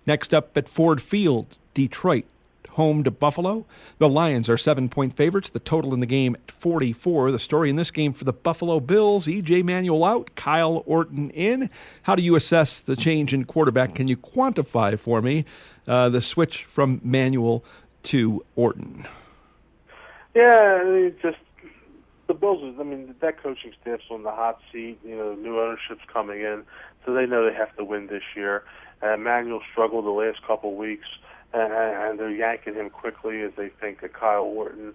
Next up at Ford Field, Detroit, home to Buffalo. The Lions are 7-point favorites. The total in the game at 44. The story in this game for the Buffalo Bills, E.J. Manuel out, Kyle Orton in. How do you assess the change in quarterback? Can you quantify for me the switch from Manuel to Orton? Yeah, just the Bills, that coaching staff's on the hot seat. New ownership's coming in, so they know they have to win this year. Manuel struggled the last couple of weeks, and they're yanking him quickly as they think that Kyle Orton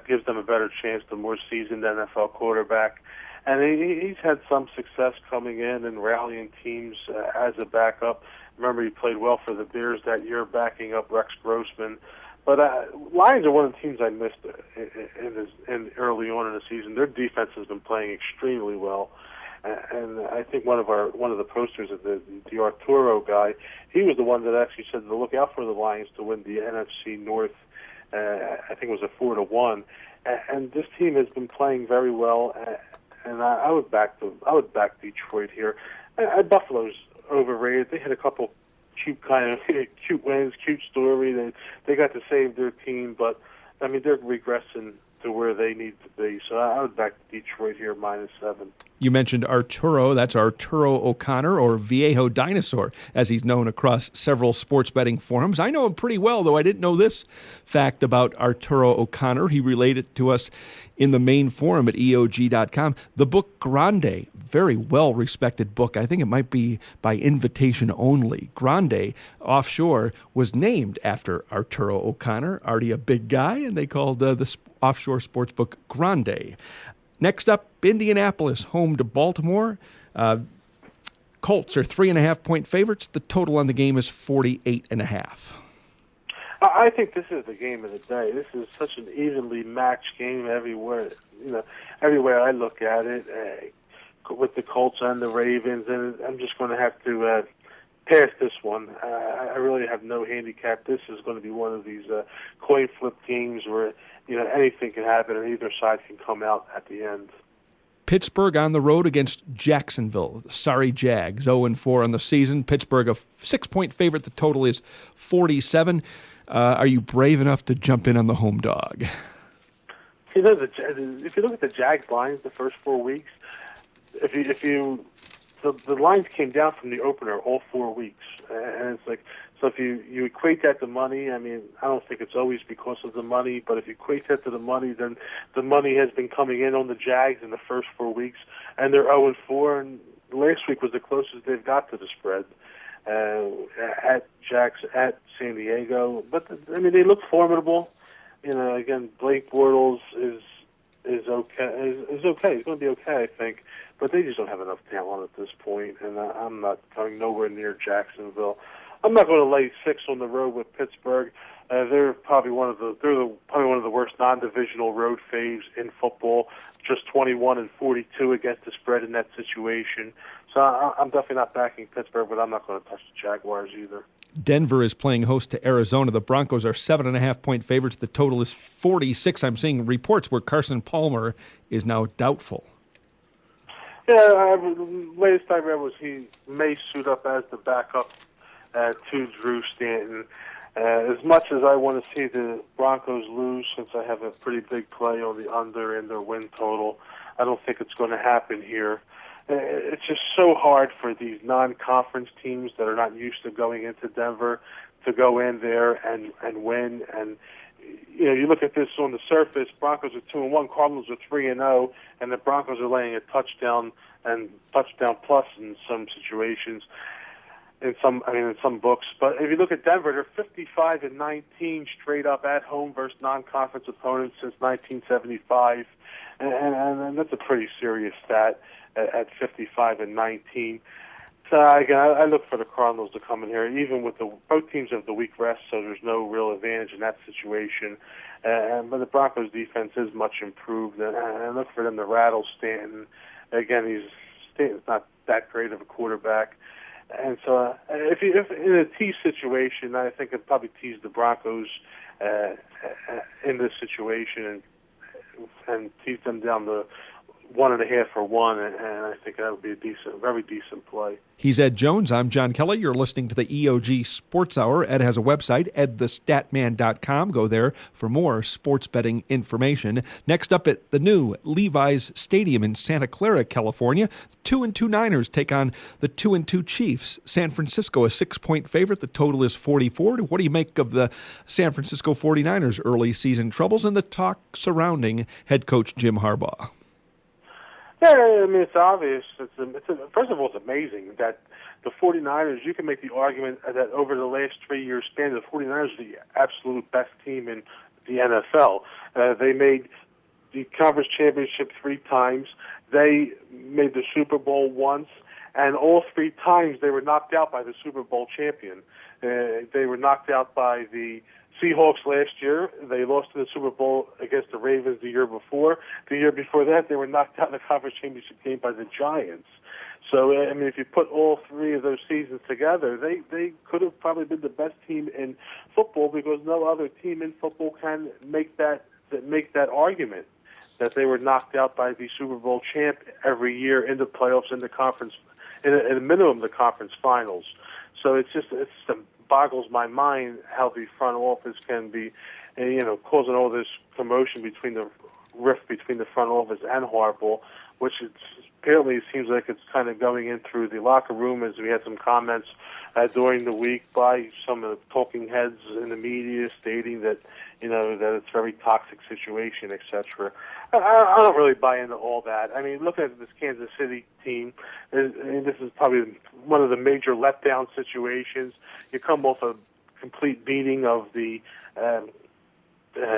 gives them a better chance, the more seasoned NFL quarterback. And he's had some success coming in and rallying teams as a backup. Remember, he played well for the Bears that year, backing up Rex Grossman. But Lions are one of the teams I missed in early on in the season. Their defense has been playing extremely well. And I think one of the posters of the Arturo guy, he was the one that actually said to look out for the Lions to win the NFC North. I think it was a 4-1, and this team has been playing very well. And I would back Detroit here. Buffalo's overrated. They had a couple cute wins, cute story. They got to save their team, but I mean they're regressing to where they need to be. So I would back Detroit here -7. You mentioned Arturo. That's Arturo O'Connor, or Viejo Dinosaur, as he's known across several sports betting forums. I know him pretty well, though I didn't know this fact about Arturo O'Connor. He related it to us in the main forum at EOG.com. The book Grande, very well-respected book. I think it might be by invitation only. Grande, offshore, was named after Arturo O'Connor, already a big guy, and they called the offshore sports book Grande. Next up, Indianapolis, home to Baltimore. Colts are 3.5-point favorites. The total on the game is 48.5. I think this is the game of the day. This is such an evenly matched game everywhere. Everywhere I look at it, with the Colts and the Ravens, and I'm just going to have to pass this one. I really have no handicap. This is going to be one of these coin flip games where anything can happen and either side can come out at the end. Pittsburgh on the road against Jacksonville. Sorry, Jags, 0-4 on the season. Pittsburgh a 6-point favorite. The total is 47. Are you brave enough to jump in on the home dog? If you look at the Jags lines the first 4 weeks, the lines came down from the opener all 4 weeks, and it's like, so if you equate that to money, I mean, I don't think it's always because of the money, but if you equate that to the money, then the money has been coming in on the Jags in the first 4 weeks, and they're 0-4, and last week was the closest they've got to the spread at San Diego. But I mean, they look formidable. Again, Blake Bortles is okay. Is okay. He's going to be okay, I think. But they just don't have enough talent at this point, and I'm not going nowhere near Jacksonville. I'm not going to lay 6 on the road with Pittsburgh. They're probably one of the worst non-divisional road faves in football. Just 21-42 against the spread in that situation. So I'm definitely not backing Pittsburgh, but I'm not going to touch the Jaguars either. Denver is playing host to Arizona. The Broncos are 7.5-point favorites. The total is 46. I'm seeing reports where Carson Palmer is now doubtful. Yeah, latest I read was he may suit up as the backup to Drew Stanton. As much as I want to see the Broncos lose, since I have a pretty big play on the under and their win total, I don't think it's going to happen here. It's just so hard for these non-conference teams that are not used to going into Denver to go in there and win. And you look at this on the surface, Broncos are 2-1, Cardinals are 3-0, and the Broncos are laying a touchdown and touchdown plus in some situations. In some books. But if you look at Denver, they're 55-19 straight up at home versus non-conference opponents since 1975, and that's a pretty serious stat at 55-19. So again, I look for the Cardinals to come in here, even with both teams have the week rest, so there's no real advantage in that situation. But the Broncos' defense is much improved, and I look for them to rattle Stanton. Again, Stanton's not that great of a quarterback. And so, if in a tease situation, I think I'd probably tease the Broncos in this situation and tease them down to 1.5 or 1, and I think that would be a very decent play. He's Ed Jones. I'm John Kelly. You're listening to the EOG Sports Hour. Ed has a website, EdTheStatMan.com. Go there for more sports betting information. Next up at the new Levi's Stadium in Santa Clara, California, 2-2 Niners take on the 2-2 Chiefs. San Francisco, a 6-point favorite. The total is 44. What do you make of the San Francisco 49ers' early season troubles and the talk surrounding head coach Jim Harbaugh? Yeah, I mean, it's obvious. First of all, it's amazing that the 49ers, you can make the argument that over the last 3-year span, the 49ers are the absolute best team in the NFL. They made the conference championship 3 times. They made the Super Bowl once. and all three times they were knocked out by the Super Bowl champion. They were knocked out by the Seahawks last year. They lost in the Super Bowl against the Ravens the year before. The year before that, they were knocked out in the conference championship game by the Giants. So, I mean, if you put all three of those seasons together, they could have probably been the best team in football, because no other team in football can make that argument that they were knocked out by the Super Bowl champ every year in the playoffs, in the conference, in a minimum the conference finals. So it boggles my mind how the front office can be, causing all this commotion between the rift between the front office and Harbaugh, which apparently it seems like it's kind of going in through the locker room, as we had some comments during the week by some of the talking heads in the media stating that, that it's a very toxic situation, etc. I don't really buy into all that. I mean, looking at this Kansas City team, and this is probably one of the major letdown situations. You come off a complete beating of the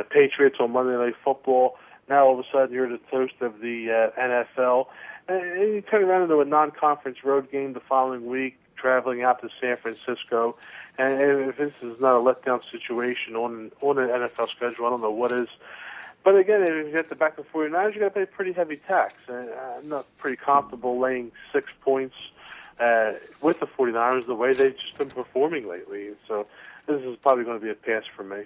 Patriots on Monday Night Football. Now all of a sudden you're the toast of the NFL. And you turn around into a non-conference road game the following week, traveling out to San Francisco. And if this is not a letdown situation on an NFL schedule, I don't know what is. But again, if you get the back and 49ers, you got to pay pretty heavy tax. I'm not pretty comfortable laying 6 points with the 49ers the way they've just been performing lately. So this is probably going to be a pass for me.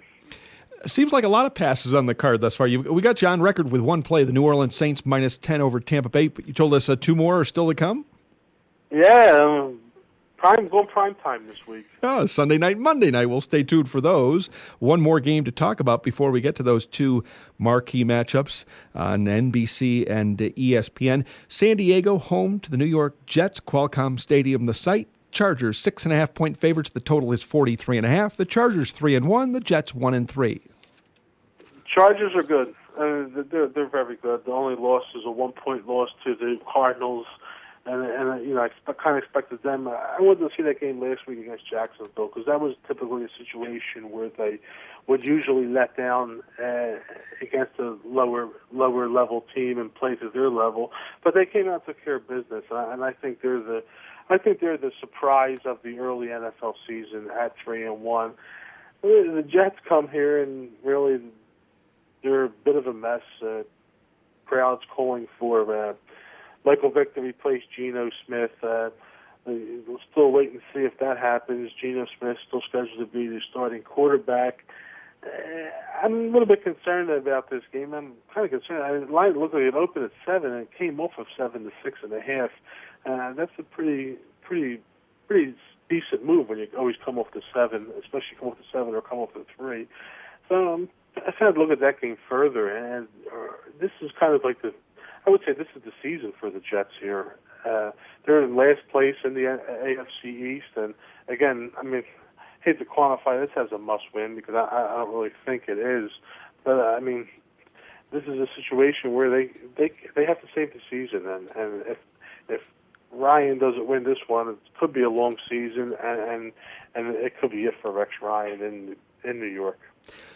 Seems like a lot of passes on the card thus far. We got you on record with one play, the New Orleans Saints -10 over Tampa Bay, but you told us two more are still to come? Yeah, going prime time this week. Oh, Sunday night, Monday night. We'll stay tuned for those. One more game to talk about before we get to those two marquee matchups on NBC and ESPN. San Diego home to the New York Jets, Qualcomm Stadium, the site. Chargers 6.5-point favorites. The total is 43.5. The Chargers 3-1. The Jets 1-3. Chargers are good. They're very good. The only loss is a 1-point loss to the Cardinals, and I kind of expected them. I wanted to see that game last week against Jacksonville, because that was typically a situation where they would usually let down against a lower level team and play to their level, but they came out to take care of business, and I think they're the surprise of the early NFL season at 3-1. The Jets come here and really they're a bit of a mess. Crowds calling for Michael Vick to replace Geno Smith. We'll still wait and see if that happens. Geno Smith still scheduled to be the starting quarterback. I'm a little bit concerned about this game. I'm kind of concerned. The line looked like it opened at 7 and it came off of 7 to 6.5. That's a pretty decent move when you always come off to 7, especially come off to 7 or come off to 3. So I kind of look at that game further, and this is kind of like I would say this is the season for the Jets here. They're in last place in the AFC East, and again, I mean, hate to quantify this as a must-win because I don't really think it is, but I mean, this is a situation where they have to save the season, and if Ryan doesn't win this one, it could be a long season, and it could be it for Rex Ryan in New York.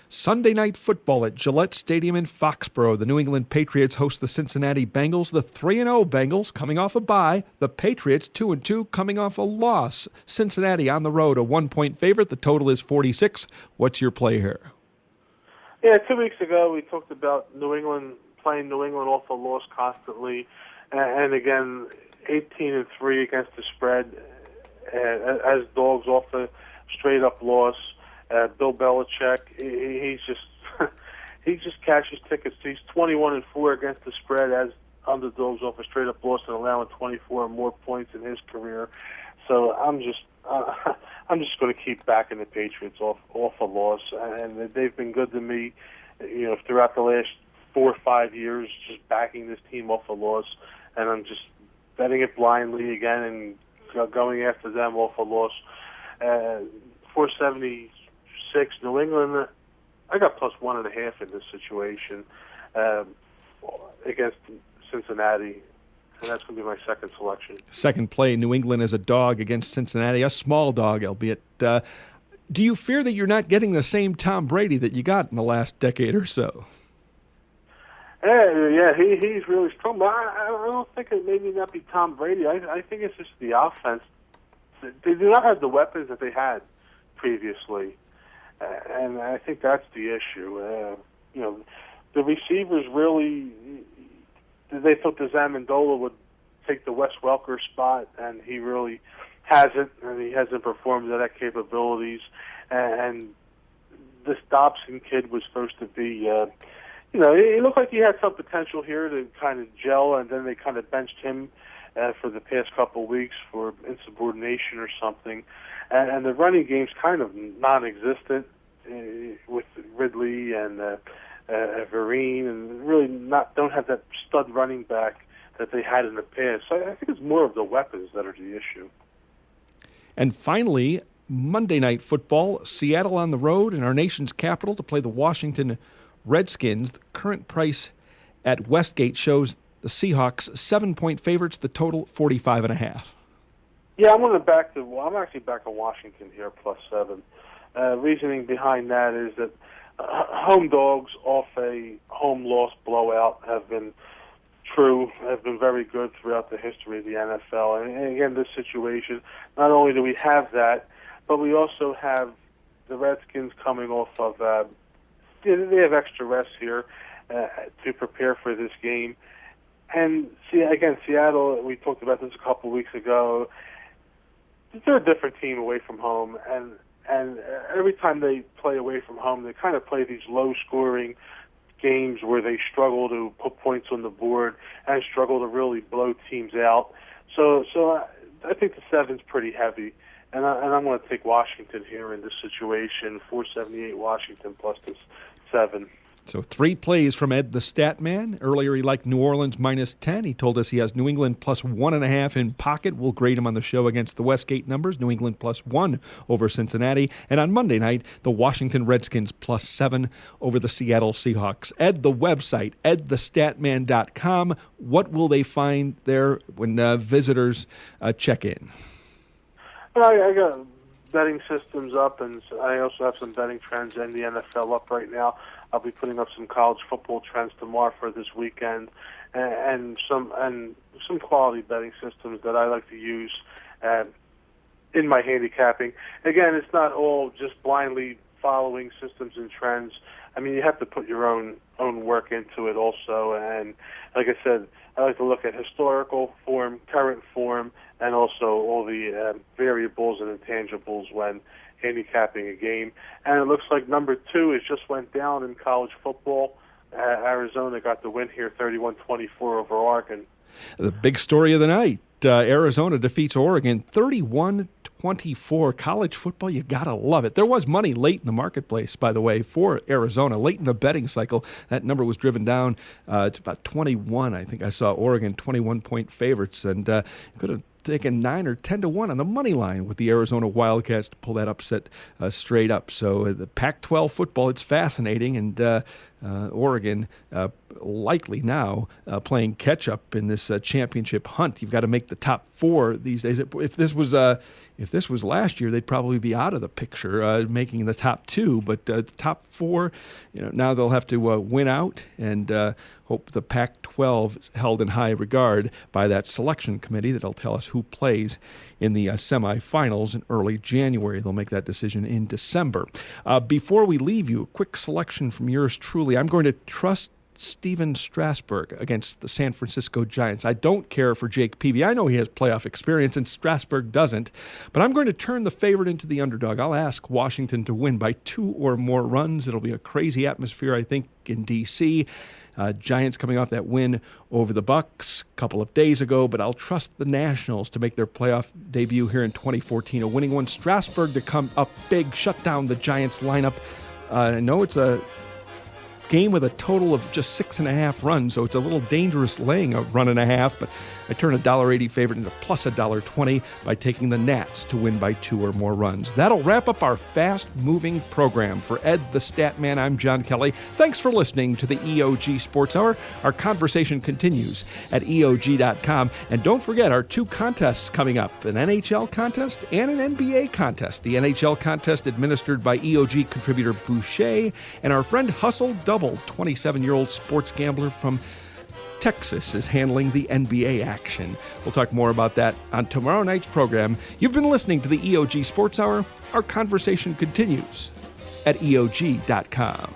Sunday night football at Gillette Stadium in Foxborough. The New England Patriots host the Cincinnati Bengals. The 3-0 Bengals coming off a bye. The Patriots 2-2 coming off a loss. Cincinnati on the road, a 1-point favorite. The total is 46. What's your play here? Yeah, 2 weeks ago we talked about playing New England off a loss constantly, and again 18-3 against the spread as dogs off a straight-up loss. Bill Belichick, he just cashes tickets. He's 21-4 against the spread as underdogs off a straight-up loss and allowing 24 or more points in his career. So I'm just going to keep backing the Patriots off a loss, and they've been good to me, throughout the last 4 or 5 years, just backing this team off a loss, and I'm just betting it blindly again and going after them off a loss. 476 New England. I got plus 1.5 in this situation against Cincinnati, and that's going to be my second selection. Second play, New England as a dog against Cincinnati, a small dog, albeit. Do you fear that you're not getting the same Tom Brady that you got in the last decade or so? He's really strong. But I don't think it maybe not be Tom Brady. I think it's just the offense. They do not have the weapons that they had previously, and I think that's the issue. The receivers really, they thought that Amendola would take the Wes Welker spot, and he really hasn't, and he hasn't performed to that capabilities. And this Dobson kid was supposed to be, he looked like he had some potential here to kind of gel, and then they kind of benched him for the past couple of weeks for insubordination or something. And the running game's kind of non-existent with Ridley and Vereen, and really don't have that stud running back that they had in the past. So I think it's more of the weapons that are the issue. And finally, Monday Night Football, Seattle on the road in our nation's capital to play the Washington Redskins. The current price at Westgate shows the Seahawks 7-point favorites, the total 45.5. Yeah, I'm actually back on Washington here, +7. Reasoning behind that is that home dogs off a home loss blowout have been very good throughout the history of the NFL. And again, this situation, not only do we have that, but we also have the Redskins coming off of, they have extra rest here to prepare for this game. And Seattle, we talked about this a couple of weeks ago, they're a different team away from home, and every time they play away from home, they kind of play these low-scoring games where they struggle to put points on the board and struggle to really blow teams out. So I think the 7's pretty heavy, and I'm going to take Washington here in this situation, 478 Washington plus this 7. So 3 plays from Ed the Statman. Earlier he liked New Orleans -10. He told us he has New England +1.5 in pocket. We'll grade him on the show against the Westgate numbers. New England +1 over Cincinnati. And on Monday night, the Washington Redskins +7 over the Seattle Seahawks. Ed, the website, EdTheStatMan.com. What will they find there when visitors check in? Well, I got betting systems up, and I also have some betting trends in the NFL up right now. I'll be putting up some college football trends tomorrow for this weekend, and some quality betting systems that I like to use in my handicapping. Again, it's not all just blindly following systems and trends. I mean, you have to put your own work into it also. And like I said, I like to look at historical form, current form, and also all the variables and intangibles when handicapping a game. And it looks like number 2 just went down in college football. Arizona got the win here, 31-24 over Oregon. The big story of the night, Arizona defeats Oregon 31-24. College football, you got to love it. There was money late in the marketplace, by the way, for Arizona. Late in the betting cycle, that number was driven down to about 21. I think I saw Oregon 21-point favorites, and could have taken 9 or 10-1 on the money line with the Arizona Wildcats to pull that upset straight up. So the Pac-12 football, it's fascinating, and Oregon likely now playing catch-up in this championship hunt. You've got to make the top 4 these days. If this was last year, they'd probably be out of the picture, making the top 2. But the top 4, now they'll have to win out and hope the Pac-12 is held in high regard by that selection committee that'll tell us who plays in the semifinals in early January. They'll make that decision in December. Before we leave you, a quick selection from yours truly. I'm going to trust Steven Strasburg against the San Francisco Giants. I don't care for Jake Peavy. I know he has playoff experience, and Strasburg doesn't, but I'm going to turn the favorite into the underdog. I'll ask Washington to win by 2 or more runs. It'll be a crazy atmosphere, I think, in D.C. Giants coming off that win over the Bucks a couple of days ago, but I'll trust the Nationals to make their playoff debut here in 2014. A winning one. Strasburg to come up big, shut down the Giants lineup. I know it's a game with a total of just 6.5 runs, so it's a little dangerous laying a 1.5, but I turn a $1.80 favorite into plus $1.20 by taking the Nats to win by 2 or more runs. That'll wrap up our fast-moving program. For Ed the Statman, I'm John Kelly. Thanks for listening to the EOG Sports Hour. Our conversation continues at EOG.com. And don't forget our 2 contests coming up, an NHL contest and an NBA contest. The NHL contest administered by EOG contributor Boucher and our friend Hustle Double, 27-year-old sports gambler from Texas, is handling the NBA action. We'll talk more about that on tomorrow night's program. You've been listening to the EOG Sports Hour. Our conversation continues at EOG.com.